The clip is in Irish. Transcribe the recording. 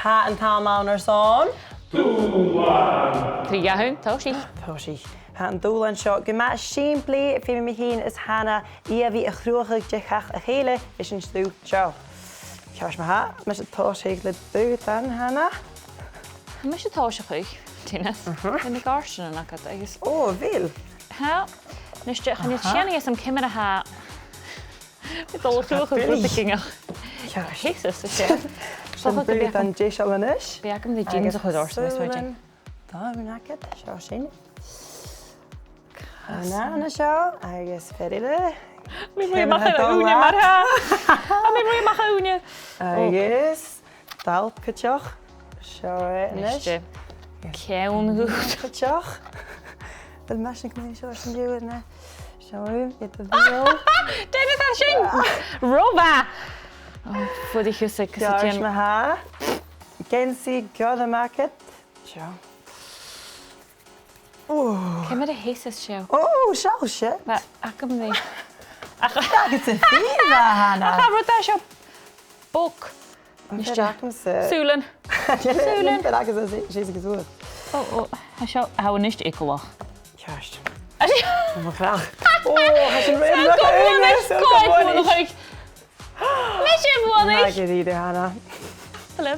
Ha an támán ar son. Dùbhlan. Trígahún, Toshi. Toshi. Ha an Dùbhlan seo. Go maith siimplí fi mi hín is hana íomhaigh a chrúchaigh dechach a chéile is an stú seo. Ceis me ha, me se Toshi le bút an hana. Me se Toshi chuig, Tanith. In the garden and agad agus. Ó, bhil. Ha, niste chan it sianna is am cimar a ha. With all the chrúchaigh brúdachingach. Jesus, is sé. Sin bút an déisialanis. Beagam the jeans a chud orsna, Súlan. Tá, mún agad, seo sin. Ana seo, agus ferile. Mi mwy mach a úne mar ha. A mi mwy mach a úne. Agus, dal cytioch. Seo enis. Niste. Cewn hwt. Cytioch. Fel mas yn gwneud seo sy'n diwyd na. Seo yw, gyda fiol. David ar sin. Rofa. Fwyd i chwysig. George ma ha. Gensi god y market. Seo. Cymryd y heisus siw. O, seo sio. Ac am ddi. Agos y ffydd a hana. Ac am rwyd sio. Bwc. Niste. Súlan. Súlan. Fel agos y sy'n gyswyd. O, sio. Haw nist eiclwch. George. Asi. Mae'n crach. O, has yn rhaid look at Gwmwnish. Gwmwnish. Gwmwnish. Nes i'n fwonish. Nag i ddyn hana. Hello.